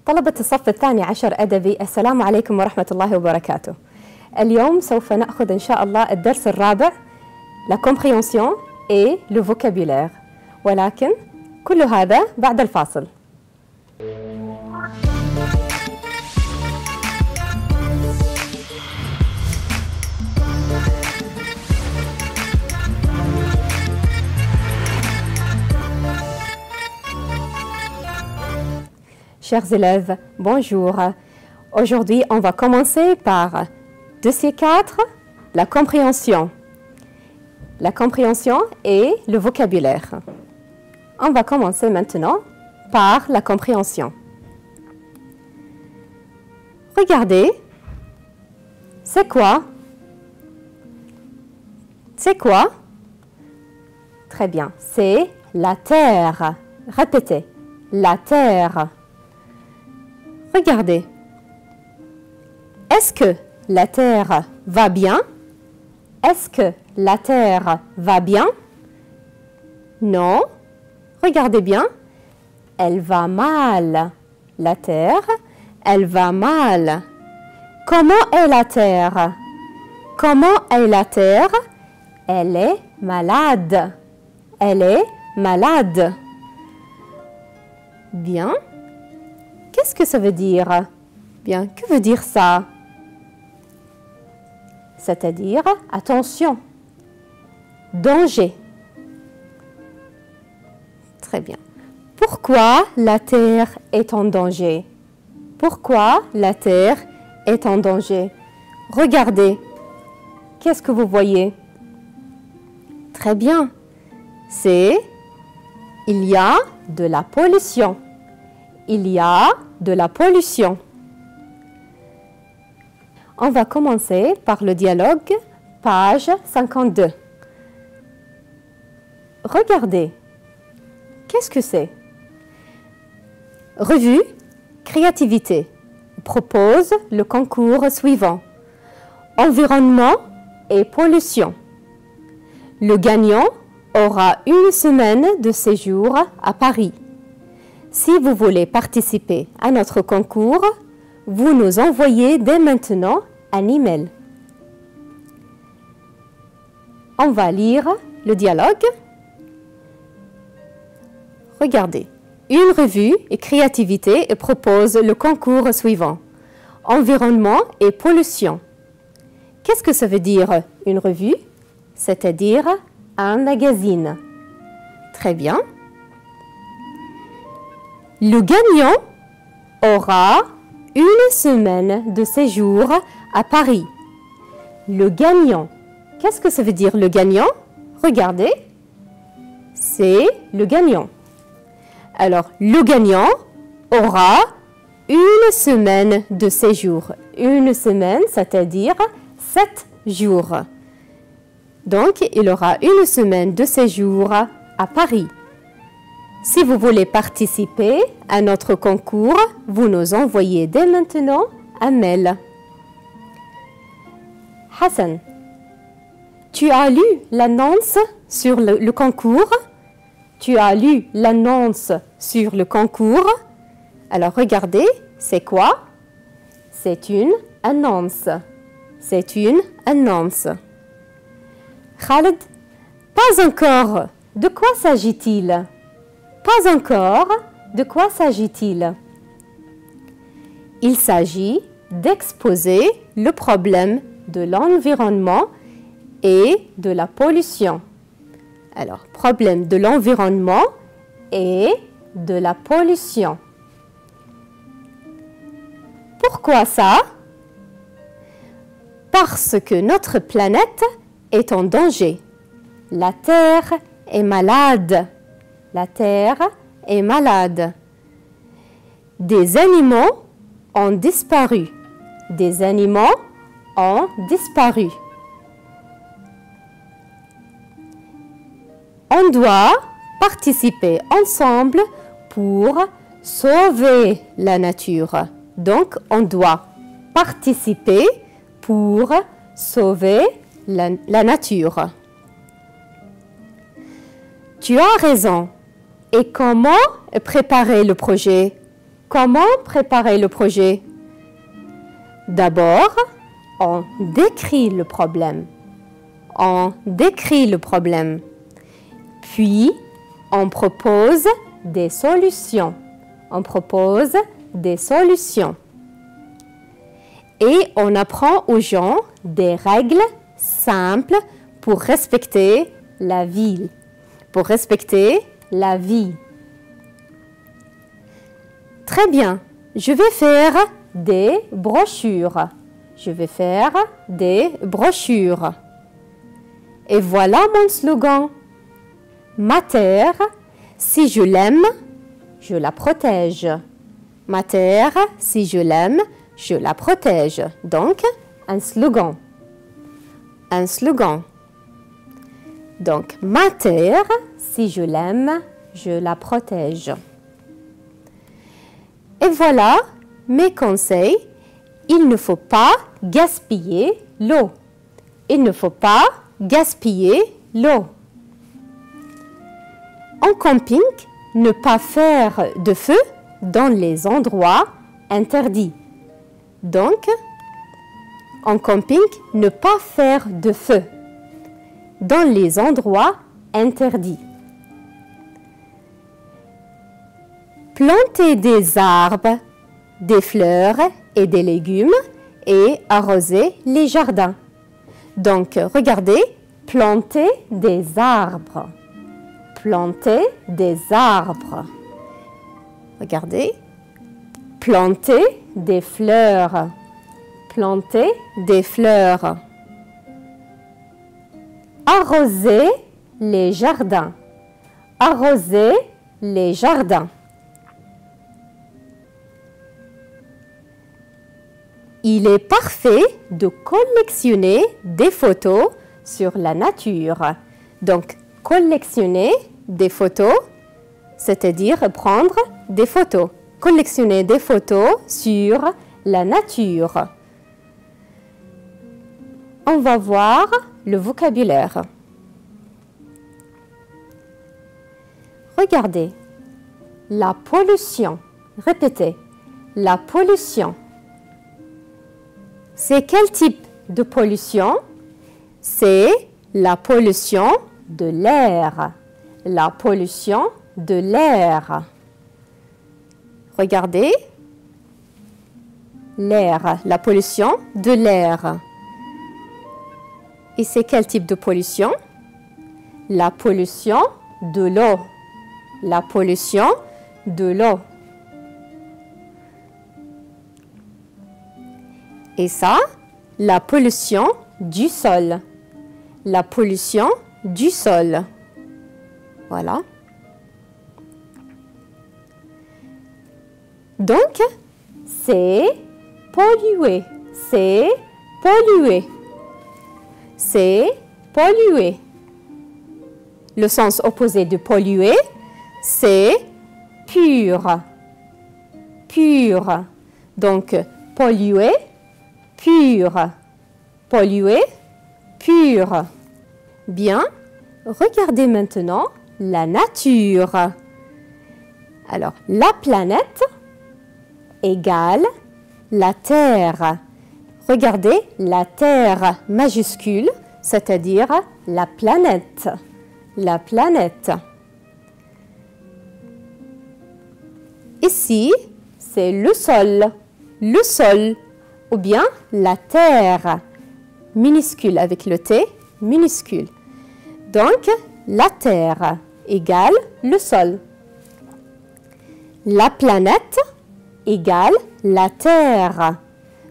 طلبة الصف الثاني عشر أدبي، السلام عليكم ورحمة الله وبركاته. اليوم سوف نأخذ إن شاء الله الدرس الرابع La compréhension et le vocabulaire، ولكن كل هذا بعد الفاصل. Chers élèves, bonjour. Aujourd'hui, on va commencer par dossier 4, la compréhension. La compréhension et le vocabulaire. On va commencer maintenant par la compréhension. Regardez, c'est quoi? C'est quoi? Très bien, c'est la terre. Répétez, la terre. Regardez, est-ce que la terre va bien? Est-ce que la terre va bien? Non. Regardez bien, elle va mal. La terre, elle va mal. Comment est la terre? Comment est la terre? Elle est malade. Elle est malade. Bien. Qu'est-ce que ça veut dire? Bien, que veut dire ça? C'est-à-dire, attention, danger. Très bien. Pourquoi la terre est en danger? Pourquoi la terre est en danger? Regardez, qu'est-ce que vous voyez? Très bien, il y a de la pollution. Il y a de la pollution. On va commencer par le dialogue, page 52. Regardez, qu'est-ce que c'est? Revue, créativité. Propose le concours suivant. Environnement et pollution. Le gagnant aura une semaine de séjour à Paris. Si vous voulez participer à notre concours, vous nous envoyez dès maintenant un email. On va lire le dialogue. Regardez. Une revue et créativité propose le concours suivant. Environnement et pollution. Qu'est-ce que ça veut dire une revue? C'est-à-dire un magazine. Très bien. Le gagnant aura une semaine de séjour à Paris. Le gagnant. Qu'est-ce que ça veut dire le gagnant? Regardez, c'est le gagnant. Alors, le gagnant aura une semaine de séjour. Une semaine, c'est-à-dire 7 jours. Donc, il aura une semaine de séjour à Paris. Si vous voulez participer à notre concours, vous nous envoyez dès maintenant un mail. Hassan, tu as lu l'annonce sur le concours? Tu as lu l'annonce sur le concours? Alors regardez, c'est quoi? C'est une annonce. C'est une annonce. Khaled, pas encore. De quoi s'agit-il? Pas encore. De quoi s'agit-il? Il s'agit d'exposer le problème de l'environnement et de la pollution. Alors, problème de l'environnement et de la pollution. Pourquoi ça? Parce que notre planète est en danger. La Terre est malade. La terre est malade. Des animaux ont disparu. Des animaux ont disparu. On doit participer ensemble pour sauver la nature. Donc, on doit participer pour sauver la nature. Tu as raison. Et comment préparer le projet? Comment préparer le projet? D'abord, on décrit le problème. On décrit le problème. Puis, on propose des solutions. On propose des solutions. Et on apprend aux gens des règles simples pour respecter la ville, pour respecter la vie. Très bien, je vais faire des brochures. Je vais faire des brochures. Et voilà mon slogan. Ma terre, si je l'aime, je la protège. Ma terre, si je l'aime, je la protège. Donc, un slogan. Un slogan. Donc, ma terre, si je l'aime, je la protège. Et voilà mes conseils. Il ne faut pas gaspiller l'eau. Il ne faut pas gaspiller l'eau. En camping, ne pas faire de feu dans les endroits interdits. Donc, en camping, ne pas faire de feu dans les endroits interdits. Planter des arbres, des fleurs et des légumes et arroser les jardins. Donc, regardez, planter des arbres. Planter des arbres. Regardez, planter des fleurs. Planter des fleurs. Arroser les jardins. Arroser les jardins. Il est parfait de collectionner des photos sur la nature. Donc, collectionner des photos, c'est-à-dire prendre des photos. Collectionner des photos sur la nature. On va voir le vocabulaire. Regardez. La pollution. Répétez. La pollution. C'est quel type de pollution? C'est la pollution de l'air. La pollution de l'air. Regardez. L'air, la pollution de l'air. Et c'est quel type de pollution? La pollution de l'eau. La pollution de l'eau. Et ça, la pollution du sol. La pollution du sol. Voilà. Donc, c'est polluer. C'est polluer. C'est polluer. Le sens opposé de polluer, c'est pur. Pur. Donc, polluer, pur. Polluer, pur. Bien, regardez maintenant la nature. Alors, la planète égale la Terre. Regardez la Terre majuscule, c'est-à-dire la planète. La planète. Ici, c'est le sol. Le sol. Ou bien la Terre. Minuscule avec le T, minuscule. Donc, la Terre égale le sol. La planète égale la Terre.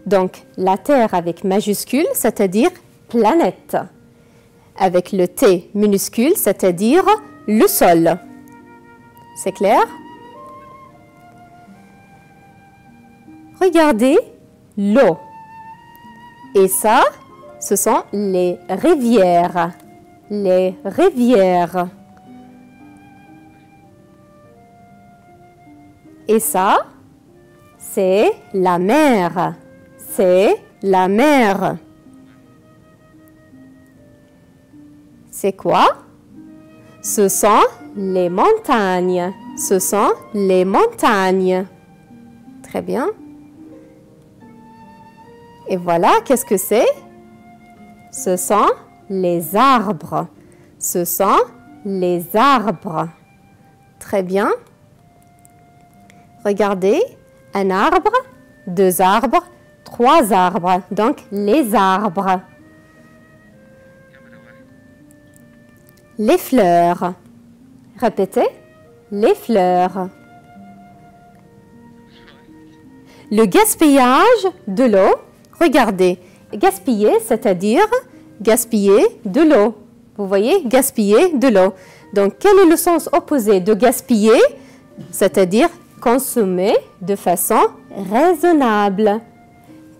Donc, la Terre avec majuscule, c'est-à-dire planète. Avec le T minuscule, c'est-à-dire le sol. C'est clair? Regardez l'eau. Et ça, ce sont les rivières. Les rivières. Et ça, c'est la mer. C'est la mer. C'est quoi? Ce sont les montagnes. Ce sont les montagnes. Très bien. Et voilà, qu'est-ce que c'est? Ce sont les arbres. Ce sont les arbres. Très bien. Regardez, un arbre, deux arbres, trois arbres. Donc, les arbres. Les fleurs. Répétez. Les fleurs. Le gaspillage de l'eau. Regardez. Gaspiller, c'est-à-dire gaspiller de l'eau. Vous voyez, gaspiller de l'eau. Donc, quel est le sens opposé de gaspiller? C'est-à-dire consommer de façon raisonnable.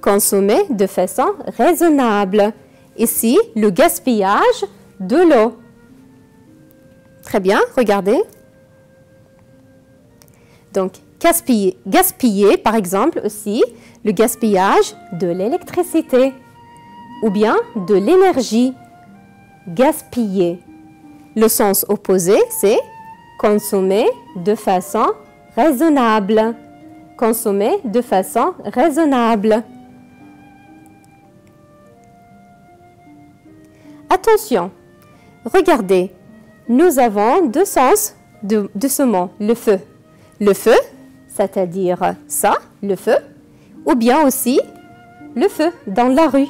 Consommer de façon raisonnable. Ici, le gaspillage de l'eau. Très bien, regardez. Donc, gaspiller, par exemple, aussi, le gaspillage de l'électricité ou bien de l'énergie. Gaspiller. Le sens opposé, c'est consommer de façon raisonnable. Consommer de façon raisonnable. Attention, regardez, nous avons deux sens de ce mot, le feu. Le feu, c'est-à-dire ça, le feu, ou bien aussi le feu dans la rue.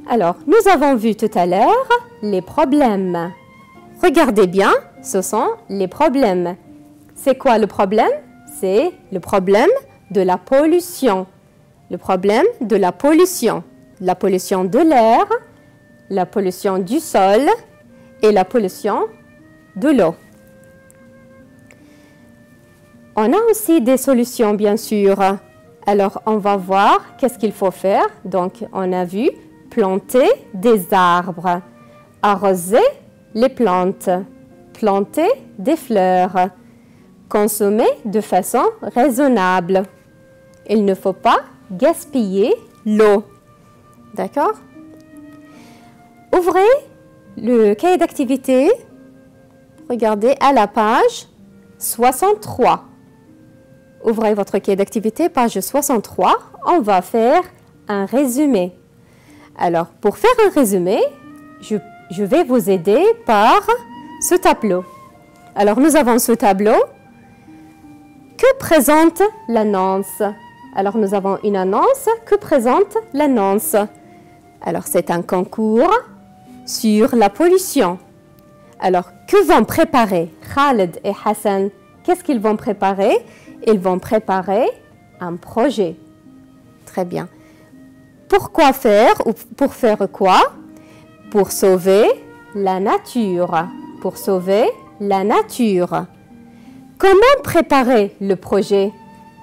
Alors, nous avons vu tout à l'heure les problèmes. Regardez bien, ce sont les problèmes. C'est quoi le problème? C'est le problème de la pollution. Le problème de la pollution. La pollution de l'air, la pollution du sol et la pollution de l'eau. On a aussi des solutions, bien sûr. Alors, on va voir qu'est-ce qu'il faut faire. Donc, on a vu planter des arbres, arroser les plantes, planter des fleurs, consommer de façon raisonnable. Il ne faut pas gaspiller l'eau. D'accord? Ouvrez le cahier d'activité. Regardez à la page 63. Ouvrez votre cahier d'activité, page 63. On va faire un résumé. Alors, pour faire un résumé, je vais vous aider par ce tableau. Alors, nous avons ce tableau. Que présente l'annonce? Alors, nous avons une annonce. Que présente l'annonce? Alors, c'est un concours sur la pollution. Alors, que vont préparer Khaled et Hassan? Qu'est-ce qu'ils vont préparer? Ils vont préparer un projet. Très bien. Pourquoi faire ou pour faire quoi? Pour sauver la nature. Pour sauver la nature. Comment préparer le projet?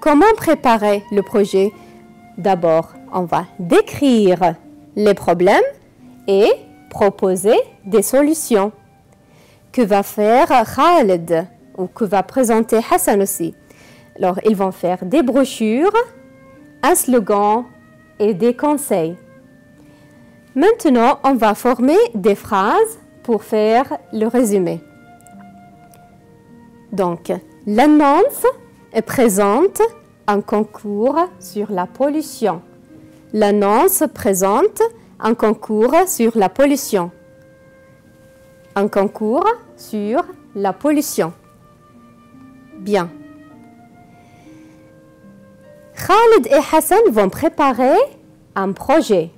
Comment préparer le projet? D'abord, on va décrire les problèmes et proposer des solutions. Que va faire Khaled ou que va présenter Hassan aussi? Alors, ils vont faire des brochures, un slogan et des conseils. Maintenant, on va former des phrases pour faire le résumé. Donc, l'annonce présente un concours sur la pollution. L'annonce présente un concours sur la pollution. Un concours sur la pollution. Bien. Khaled et Hassan vont préparer un projet.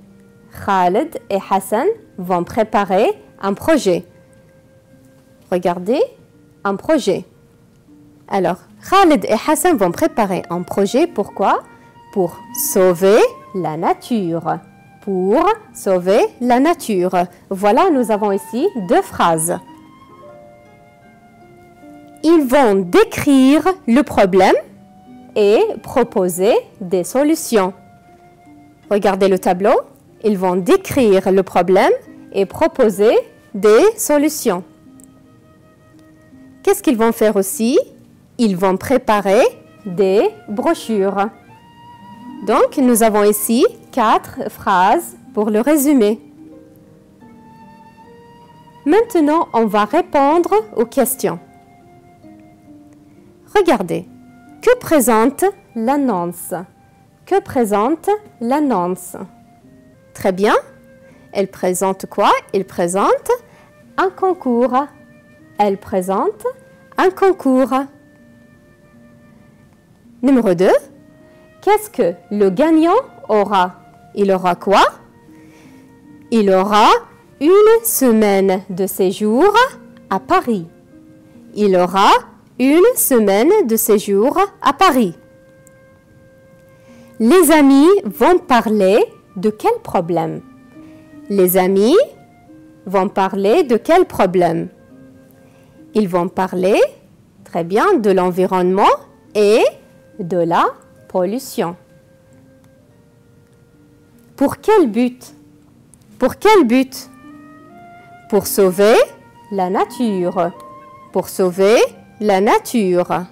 Khaled et Hassan vont préparer un projet. Regardez, un projet. Alors, Khaled et Hassan vont préparer un projet. Pourquoi? Pour sauver la nature. Pour sauver la nature. Voilà, nous avons ici deux phrases. Ils vont décrire le problème et proposer des solutions. Regardez le tableau. Ils vont décrire le problème et proposer des solutions. Qu'est-ce qu'ils vont faire aussi? Ils vont préparer des brochures. Donc, nous avons ici 4 phrases pour le résumé. Maintenant, on va répondre aux questions. Regardez. Que présente l'annonce? Que présente l'annonce? Très bien. Elle présente quoi? Elle présente un concours. Elle présente un concours. Numéro 2. Qu'est-ce que le gagnant aura? Il aura quoi? Il aura une semaine de séjour à Paris. Il aura une semaine de séjour à Paris. Les amis vont parler de quel problème? Les amis vont parler de quel problème? Ils vont parler, très bien, de l'environnement et de la pollution. Pour quel but? Pour quel but? Pour sauver la nature. Pour sauver la nature.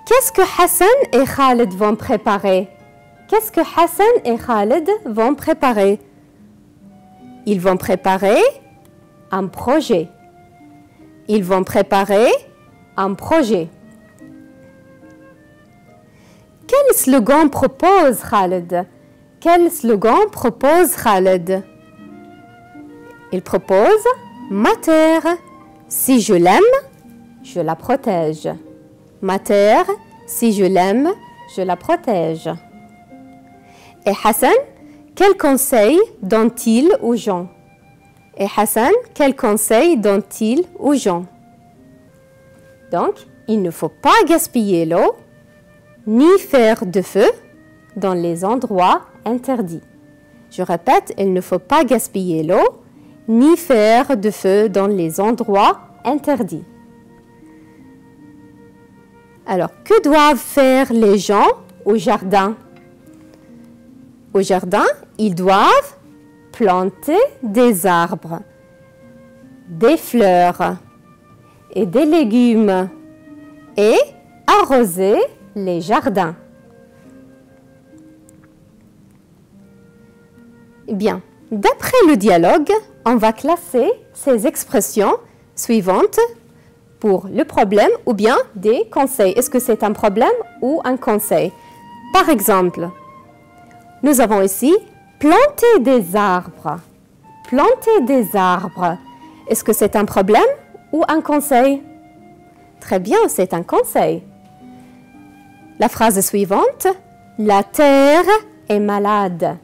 Qu'est-ce que Hassan et Khaled vont préparer? Qu'est-ce que Hassan et Khaled vont préparer? Ils vont préparer un projet. Ils vont préparer un projet. Quel slogan propose Khaled? Quel slogan propose Khaled? Il propose « Ma terre, si je l'aime, je la protège. Ma terre, si je l'aime, je la protège. » Et Hassan, quel conseil donne-t-il aux gens? Et Hassan, quel conseil donne-t-il aux gens? Donc, il ne faut pas gaspiller l'eau, ni faire de feu dans les endroits interdits. Je répète, il ne faut pas gaspiller l'eau, ni faire de feu dans les endroits interdits. Alors, que doivent faire les gens au jardin? Au jardin, ils doivent planter des arbres, des fleurs et des légumes et arroser les jardins. Bien, d'après le dialogue, on va classer ces expressions suivantes pour le problème ou bien des conseils. Est-ce que c'est un problème ou un conseil? Par exemple, nous avons ici planter des arbres. Planter des arbres. Est-ce que c'est un problème ou un conseil? Très bien, c'est un conseil. La phrase suivante, la terre est malade.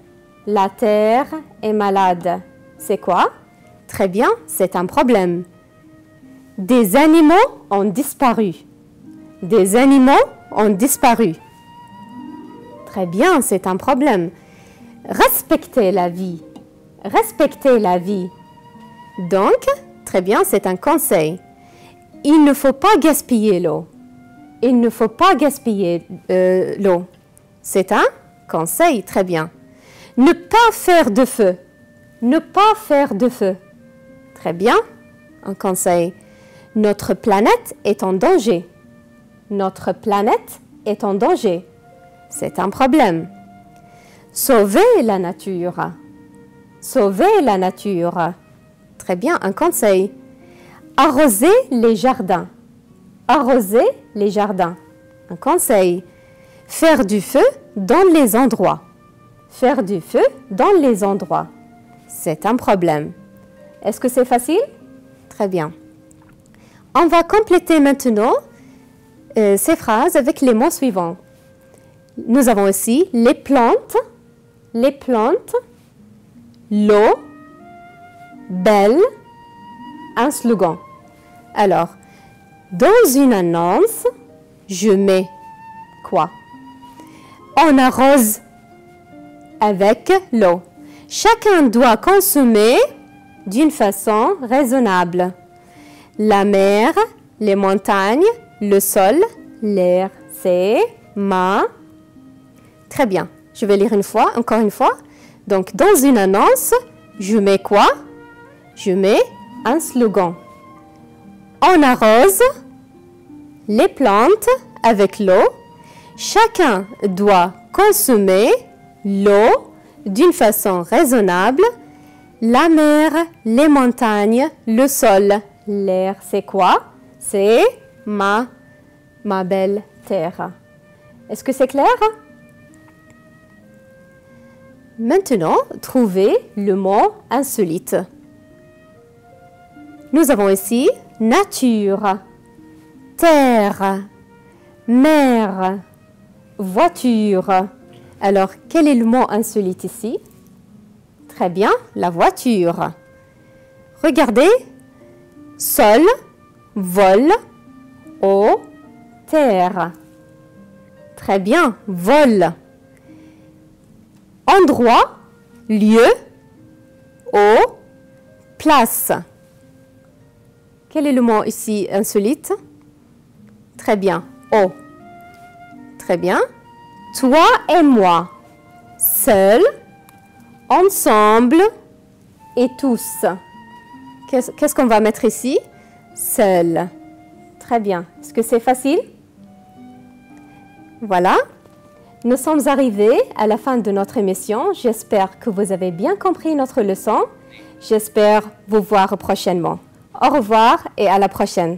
La terre est malade. C'est quoi? Très bien, c'est un problème. Des animaux ont disparu. Des animaux ont disparu. Très bien, c'est un problème. Respecter la vie. Respecter la vie. Donc, très bien, c'est un conseil. Il ne faut pas gaspiller l'eau. Il ne faut pas gaspiller l'eau. C'est un conseil, très bien. Ne pas faire de feu. Ne pas faire de feu. Très bien, un conseil. Notre planète est en danger. Notre planète est en danger. C'est un problème. Sauver la nature. Sauver la nature. Très bien, un conseil. Arroser les jardins. Arroser les jardins. Un conseil. Faire du feu dans les endroits. Faire du feu dans les endroits. C'est un problème. Est-ce que c'est facile? Très bien. On va compléter maintenant ces phrases avec les mots suivants. Nous avons aussi les plantes, l'eau, belle, un slogan. Alors, dans une annonce, je mets quoi? On arrose avec l'eau. Chacun doit consommer d'une façon raisonnable. La mer, les montagnes, le sol, l'air, c'est ma. Très bien. Je vais lire encore une fois. Donc, dans une annonce, je mets quoi? Je mets un slogan. On arrose les plantes avec l'eau. Chacun doit consommer l'eau d'une façon raisonnable. La mer, les montagnes, le sol, l'air, c'est quoi? C'est ma belle terre. Est-ce que c'est clair? Maintenant, trouvez le mot insolite. Nous avons ici nature, terre, mer, voiture. Alors, quel est le mot insolite ici? Très bien, la voiture. Regardez, sol, vol, eau, terre. Très bien, vol. Endroit, lieu, eau, place. Quel est le mot ici insolite? Très bien, eau. Très bien. Toi et moi, seul, ensemble et tous. Qu'est-ce qu'on va mettre ici? Seul. Très bien. Est-ce que c'est facile? Voilà. Nous sommes arrivés à la fin de notre émission. J'espère que vous avez bien compris notre leçon. J'espère vous voir prochainement. Au revoir et à la prochaine.